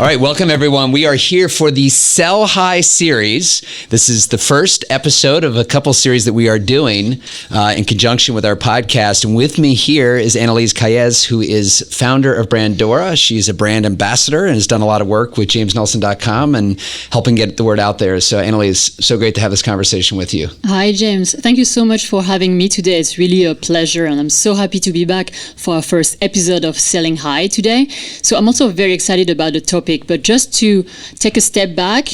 All right, welcome everyone. We are here for the Sell High series. This is the first episode of a couple series that we are doing in conjunction with our podcast. And with me here is Annalise Calles, who is founder of Brandora. She's a brand ambassador and has done a lot of work with JamesNelson.com and helping get the word out there. So Annalise, so great to have this conversation with you. Hi, James. Thank you so much for having me today. It's really a pleasure, and I'm so happy to be back for our first episode of Selling High today. So I'm also very excited about the topic, but just to take a step back,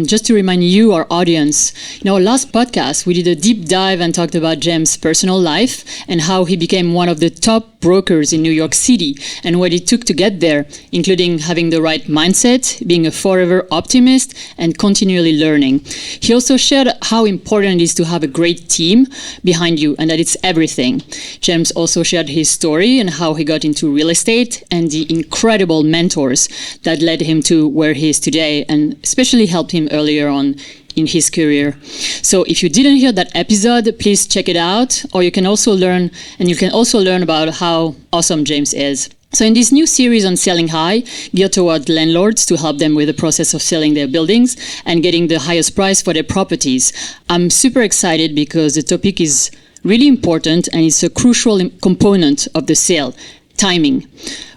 just to remind you, our audience, in our last podcast, we did a deep dive and talked about James' personal life and how he became one of the top brokers in New York City and what it took to get there, including having the right mindset, being a forever optimist, and continually learning. He also shared how important it is to have a great team behind you and that it's everything. James also shared his story and how he got into real estate and the incredible mentors that led him to where he is today and especially helped him earlier on in his career. So if you didn't hear that episode, please check it out, or you can also learn about how awesome James is. So in this new series on Selling High, geared toward landlords to help them with the process of selling their buildings and getting the highest price for their properties, I'm super excited because the topic is really important and it's a crucial component of the sale: timing.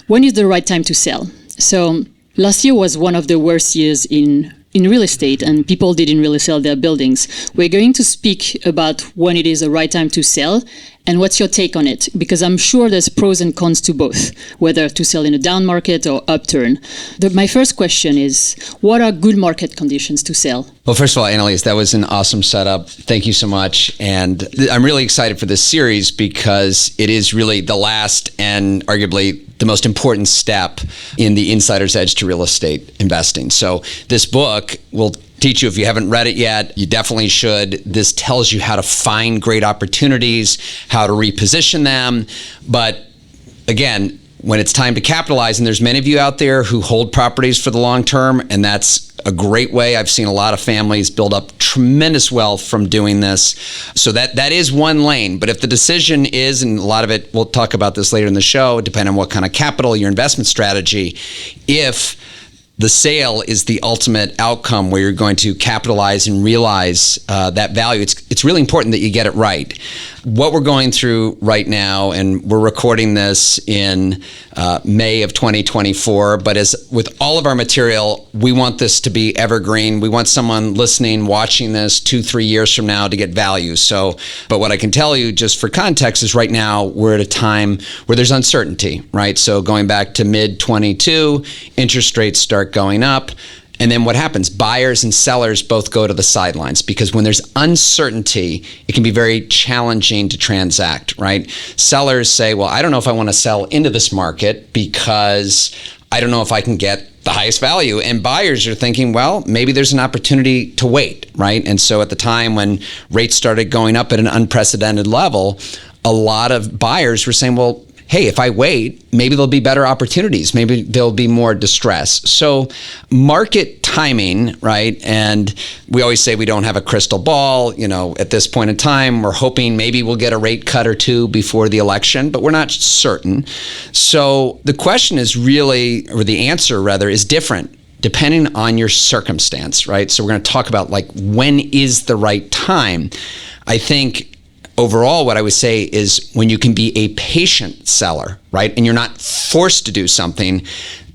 When is the right time to sell? So last year was one of the worst years in real estate, and people didn't really sell their buildings. We're going to speak about when it is the right time to sell, and what's your take on it? Because I'm sure there's pros and cons to both, whether to sell in a down market or upturn. My first question is, what are good market conditions to sell? Well, first of all, Annalise, that was an awesome setup. Thank you so much. And I'm really excited for this series because it is really the last and arguably the most important step in the insider's edge to real estate investing. So this book will teach you, if you haven't read it yet, you definitely should. This tells you how to find great opportunities, how to reposition them. But again, when it's time to capitalize, and there's many of you out there who hold properties for the long term, and that's a great way. I've seen a lot of families build up tremendous wealth from doing this. So that is one lane. But if the decision is, and a lot of it, we'll talk about this later in the show, depending on what kind of capital, your investment strategy, if the sale is the ultimate outcome where you're going to capitalize and realize that value, it's really important that you get it right. What we're going through right now, and we're recording this in May of 2024, but as with all of our material, we want this to be evergreen. We want someone listening, watching this 2-3 years from now to get value. So, but what I can tell you just for context is right now we're at a time where there's uncertainty, right? So going back to mid-22, interest rates start going up. And then what happens? Buyers and sellers both go to the sidelines because when there's uncertainty, it can be very challenging to transact, right? Sellers say, well, I don't know if I want to sell into this market because I don't know if I can get the highest value. And buyers are thinking, well, maybe there's an opportunity to wait, right? And so at the time when rates started going up at an unprecedented level, a lot of buyers were saying, well, hey, if I wait, maybe there'll be better opportunities. Maybe there'll be more distress. So market timing, right? And we always say we don't have a crystal ball. You know, at this point in time, we're hoping maybe we'll get a rate cut or two before the election, but we're not certain. So the question is really, or the answer rather, is different depending on your circumstance, right? So we're going to talk about like, when is the right time? I think overall, what I would say is when you can be a patient seller, right? And you're not forced to do something,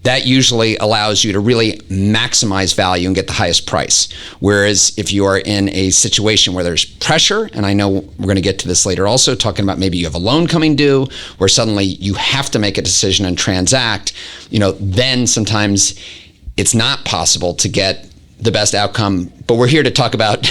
that usually allows you to really maximize value and get the highest price. Whereas if you are in a situation where there's pressure, and I know we're going to get to this later also, talking about maybe you have a loan coming due, where suddenly you have to make a decision and transact, you know, then sometimes it's not possible to get the best outcome. But we're here to talk about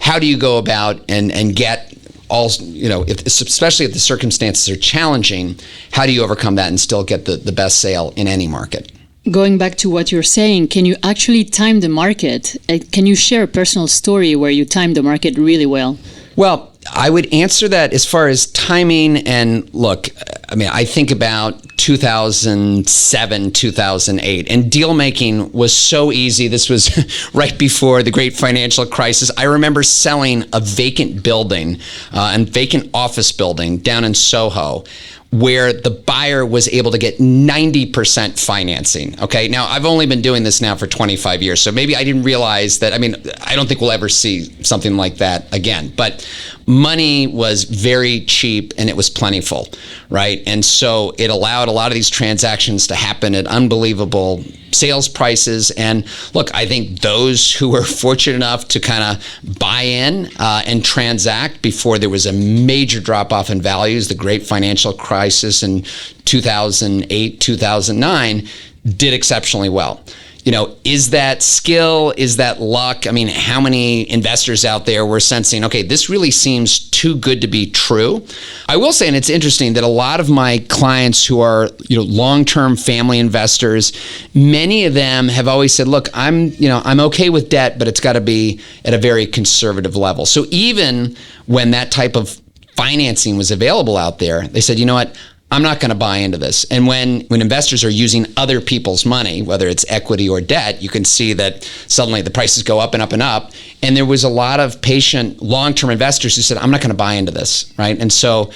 how do you go about and get all, you know, especially if the circumstances are challenging, how do you overcome that and still get the best sale in any market? Going back to what you're saying, can you actually time the market? Can you share a personal story where you timed the market really well? Well, I would answer that as far as timing. And look, I mean, I think about 2007, 2008, and deal making was so easy. This was right before the great financial crisis. I remember selling a vacant building, and vacant office building down in Soho, where the buyer was able to get 90% financing. Okay. Now, I've only been doing this now for 25 years. So maybe I didn't realize that. I mean, I don't think we'll ever see something like that again. But money was very cheap and it was plentiful, right? And so it allowed a lot of these transactions to happen at unbelievable sales prices. And look, I think those who were fortunate enough to kind of buy in and transact before there was a major drop off in values, the great financial crisis in 2008, 2009, did exceptionally well. You know, is that skill? Is that luck? I mean, how many investors out there were sensing, okay, this really seems too good to be true? I will say, and it's interesting, that a lot of my clients who are, long-term family investors, many of them have always said, look, I'm okay with debt, but it's got to be at a very conservative level. So even when that type of financing was available out there, they said, you know what? I'm not going to buy into this. And when investors are using other people's money, whether it's equity or debt, you can see that suddenly the prices go up and up and up. And there was a lot of patient long-term investors who said, I'm not going to buy into this, right? And so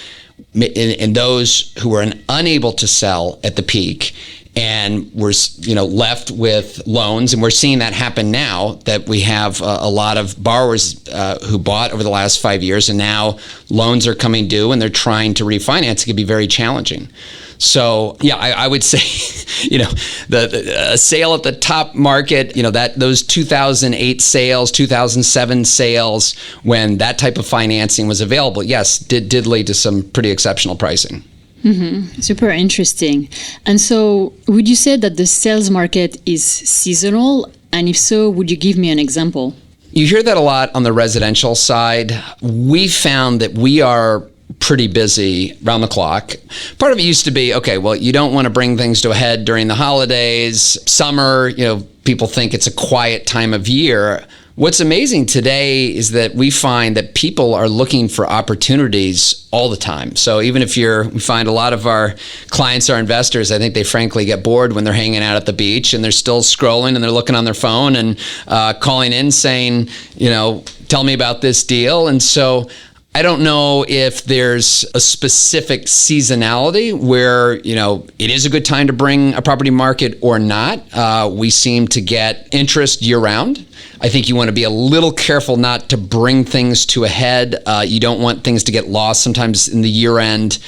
in those who were unable to sell at the peak and were left with loans, and we're seeing that happen now, that we have a lot of borrowers who bought over the last 5 years, and now loans are coming due and they're trying to refinance. It can be very challenging. So yeah, I would say, the sale at the top market, those 2008 sales, 2007 sales, when that type of financing was available, yes, did lead to some pretty exceptional pricing. Mm-hmm. Super interesting. And so would you say that the sales market is seasonal? And if so, would you give me an example? You hear that a lot on the residential side. We found that we are pretty busy around the clock. Part of it used to be, okay, well, you don't want to bring things to a head during the holidays. Summer, people think it's a quiet time of year. What's amazing today is that we find that people are looking for opportunities all the time. So even if we find a lot of our clients are investors, I think they frankly get bored when they're hanging out at the beach and they're still scrolling and they're looking on their phone and calling in saying, tell me about this deal. And so I don't know if there's a specific seasonality where, it is a good time to bring a property market or not. We seem to get interest year round. I think you want to be a little careful not to bring things to a head. You don't want things to get lost sometimes in the year-end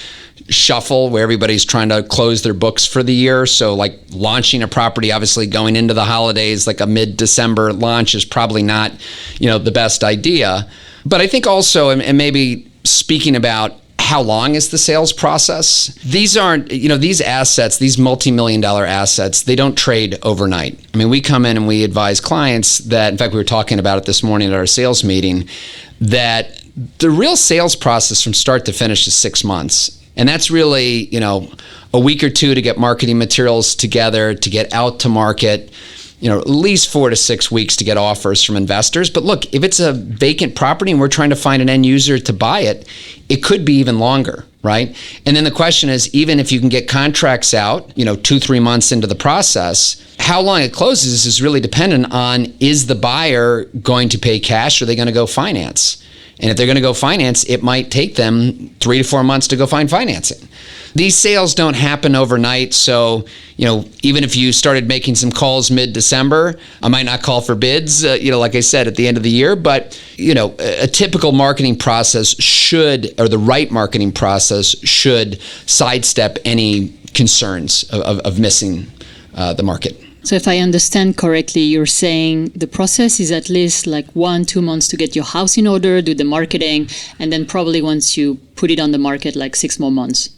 shuffle where everybody's trying to close their books for the year. So like launching a property, obviously going into the holidays, like a mid-December launch is probably not, the best idea. But I think also, and maybe speaking about how long is the sales process? These aren't, these assets, these multi-million-dollar assets, they don't trade overnight. I mean, we come in and we advise clients that, in fact, we were talking about it this morning at our sales meeting, that the real sales process from start to finish is 6 months. And that's really, a week or two to get marketing materials together, to get out to market, at least 4 to 6 weeks to get offers from investors. But look, if it's a vacant property and we're trying to find an end user to buy it, it could be even longer, right? And then the question is, even if you can get contracts out, 2-3 months into the process, how long it closes is really dependent on, is the buyer going to pay cash or are they going to go finance? And if they're going to go finance, it might take them 3 to 4 months to go find financing. These sales don't happen overnight. So, even if you started making some calls mid-December, I might not call for bids, like I said, at the end of the year. But, a typical marketing process the right marketing process should sidestep any concerns of missing the market. So if I understand correctly, you're saying the process is at least like 1-2 months to get your house in order, do the marketing, and then probably once you put it on the market, like 6 more months.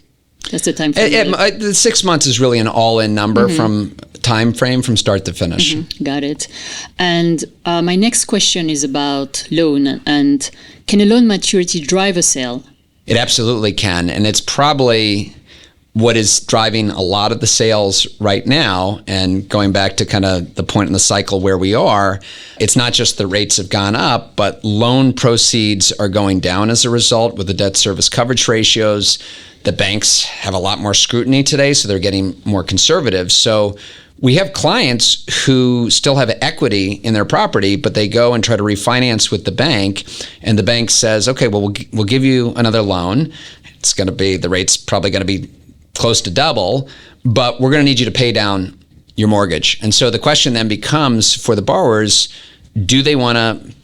That's the time frame. The 6 months is really an all-in number from time frame from start to finish. Mm-hmm. Got it. And my next question is about loan. And can a loan maturity drive a sale? It absolutely can. And it's probably what is driving a lot of the sales right now. And going back to kind of the point in the cycle where we are, it's not just the rates have gone up, but loan proceeds are going down as a result with the debt service coverage ratios. The banks have a lot more scrutiny today, so they're getting more conservative. So we have clients who still have equity in their property, but they go and try to refinance with the bank, and the bank says, okay, well, we'll give you another loan. It's going to be, the rate's probably going to be close to double, but we're going to need you to pay down your mortgage. And so the question then becomes for the borrowers, do they want to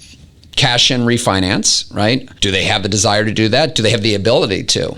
cash in refinance, right? Do they have the desire to do that? Do they have the ability to?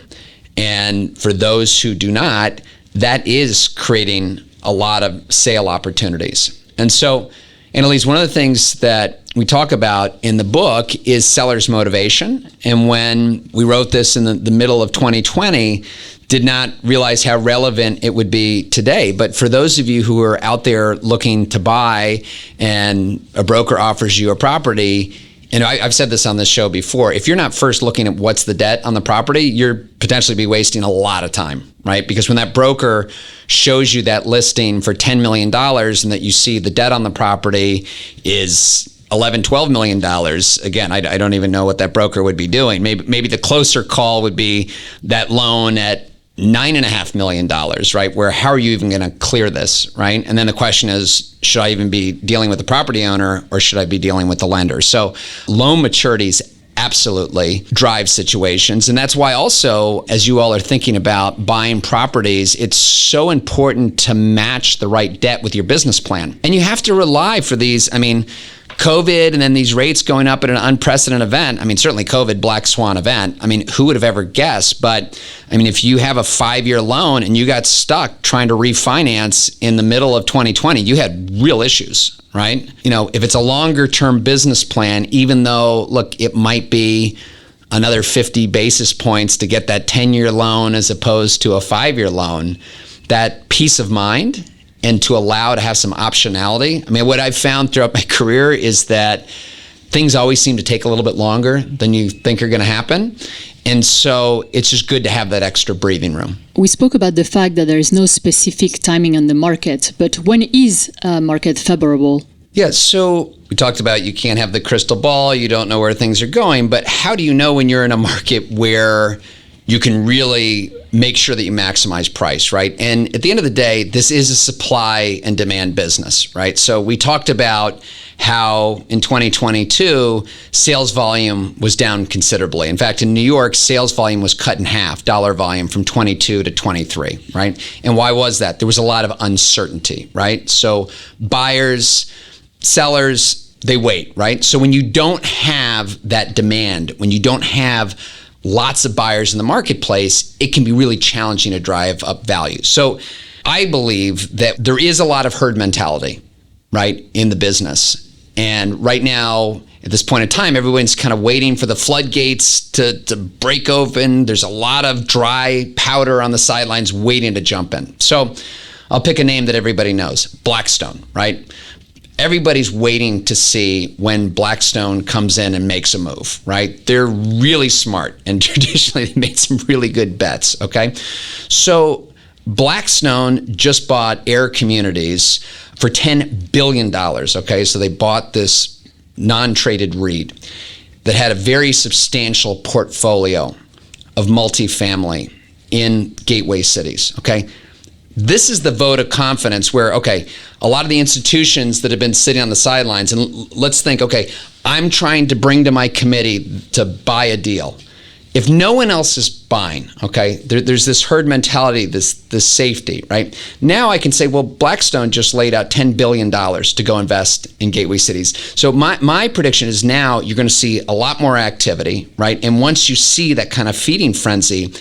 And for those who do not, that is creating a lot of sale opportunities. And so, Annalise, one of the things that we talk about in the book is seller's motivation. And when we wrote this in the middle of 2020, did not realize how relevant it would be today. But for those of you who are out there looking to buy and a broker offers you a property, and I've said this on this show before, if you're not first looking at what's the debt on the property, you're potentially be wasting a lot of time, right? Because when that broker shows you that listing for $10 million and that you see the debt on the property is $11, $12 million, again, I don't even know what that broker would be doing. Maybe the closer call would be that loan at $9.5 million, right? Where how are you even going to clear this, right? And then the question is, should I even be dealing with the property owner or should I be dealing with the lender? So loan maturities absolutely drive situations. And that's why also, as you all are thinking about buying properties, it's so important to match the right debt with your business plan. And you have to rely for these, COVID and then these rates going up at an unprecedented event. Certainly COVID, black swan event. Who would have ever guessed? But if you have a 5-year loan and you got stuck trying to refinance in the middle of 2020, you had real issues, right? If it's a longer term business plan, even though, look, it might be another 50 basis points to get that 10-year loan as opposed to a 5-year loan, that peace of mind and to allow to have some optionality. What I've found throughout my career is that things always seem to take a little bit longer than you think are going to happen. And so it's just good to have that extra breathing room. We spoke about the fact that there is no specific timing on the market, but when is a market favorable? Yeah, so we talked about you can't have the crystal ball, you don't know where things are going, but how do you know when you're in a market where you can really make sure that you maximize price, right? And at the end of the day, this is a supply and demand business, right? So we talked about how in 2022, sales volume was down considerably. In fact, in New York, sales volume was cut in half, dollar volume from 22 to 23, right? And why was that? There was a lot of uncertainty, right? So buyers, sellers, they wait, right? So when you don't have that demand, when you don't have lots of buyers in the marketplace, it can be really challenging to drive up value. So I believe that there is a lot of herd mentality, right, in the business. And right now, at this point in time, everyone's kind of waiting for the floodgates to break open. There's a lot of dry powder on the sidelines waiting to jump in. So I'll pick a name that everybody knows, Blackstone, right? Everybody's waiting to see when Blackstone comes in and makes a move, right? They're really smart, and traditionally they made some really good bets, okay? So Blackstone just bought Air Communities for $10 billion, okay? So they bought this non-traded REIT that had a very substantial portfolio of multifamily in gateway cities, okay? This is the vote of confidence where, okay, a lot of the institutions that have been sitting on the sidelines, and let's think, okay, I'm trying to bring to my committee to buy a deal. If no one else is buying, okay, there's this herd mentality, this safety, right? Now I can say, well, Blackstone just laid out $10 billion to go invest in gateway cities. So my prediction is now you're going to see a lot more activity, right? And once you see that kind of feeding frenzy,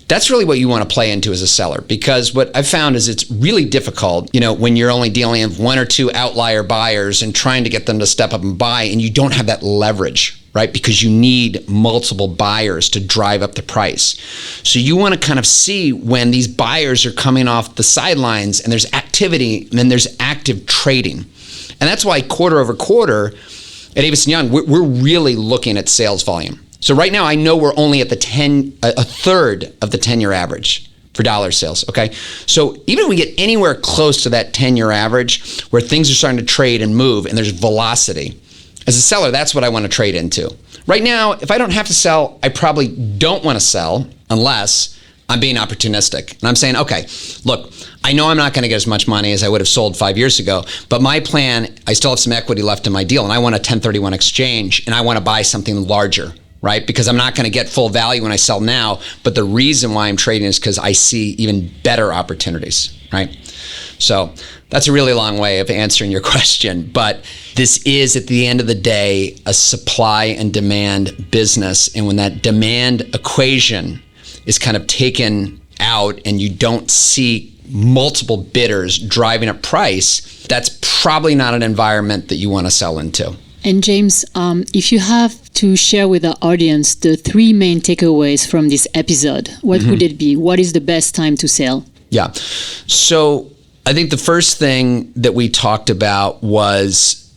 that's really what you want to play into as a seller, because what I've found is it's really difficult, when you're only dealing with one or two outlier buyers and trying to get them to step up and buy, and you don't have that leverage, right? Because you need multiple buyers to drive up the price. So you want to kind of see when these buyers are coming off the sidelines and there's activity and then there's active trading. And that's why quarter over quarter at Davis & Young, we're really looking at sales volume. So right now, I know we're only at a third of the 10-year average for dollar sales, okay? So even if we get anywhere close to that 10-year average where things are starting to trade and move and there's velocity, as a seller, that's what I want to trade into. Right now, if I don't have to sell, I probably don't want to sell unless I'm being opportunistic. And I'm saying, okay, look, I know I'm not going to get as much money as I would have sold 5 years ago, but my plan, I still have some equity left in my deal, and I want a 1031 exchange, and I want to buy something larger. right? Because I'm not going to get full value when I sell now. But the reason why I'm trading is because I see even better opportunities, right? So that's a really long way of answering your question. But this is, at the end of the day, a supply and demand business. And when that demand equation is kind of taken out and you don't see multiple bidders driving a price, that's probably not an environment that you want to sell into. And James, if you have to share with our audience the 3 main takeaways from this episode, what would it be? What is the best time to sell? Yeah. So I think the first thing that we talked about was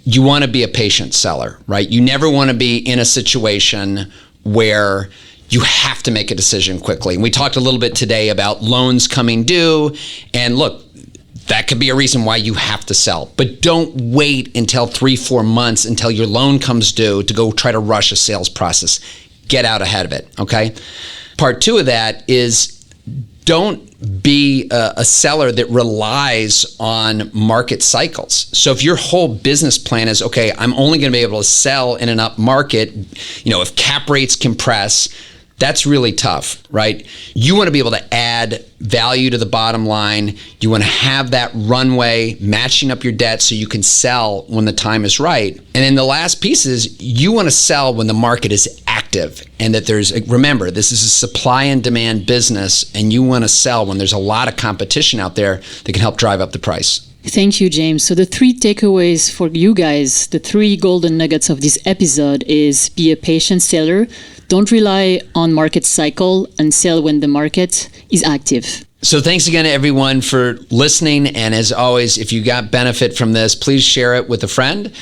you want to be a patient seller, right? You never want to be in a situation where you have to make a decision quickly. And we talked a little bit today about loans coming due. And look, that could be a reason why you have to sell. But don't wait until 3-4 months until your loan comes due to go try to rush a sales process. Get out ahead of it, okay? Part 2 of that is don't be a seller that relies on market cycles. So if your whole business plan is, okay, I'm only going to be able to sell in an up market, if cap rates compress, that's really tough, right? You want to be able to add value to the bottom line. You want to have that runway matching up your debt so you can sell when the time is right. And then the last piece is you want to sell when the market is active and that remember, this is a supply and demand business, and you want to sell when there's a lot of competition out there that can help drive up the price. Thank you, James. So the 3 takeaways for you guys, the 3 golden nuggets of this episode is be a patient seller, don't rely on market cycle, and sell when the market is active. So thanks again to everyone for listening. And as always, if you got benefit from this, please share it with a friend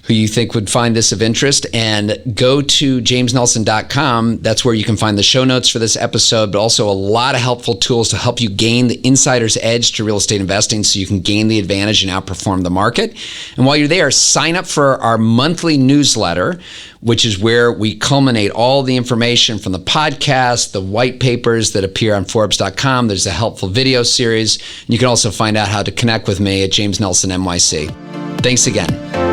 who you think would find this of interest, and go to jamesnelson.com. That's where you can find the show notes for this episode, but also a lot of helpful tools to help you gain the insider's edge to real estate investing so you can gain the advantage and outperform the market. And while you're there, sign up for our monthly newsletter, which is where we culminate all the information from the podcast, the white papers that appear on Forbes.com. There's a helpful video series. And you can also find out how to connect with me at James Nelson NYC. Thanks again.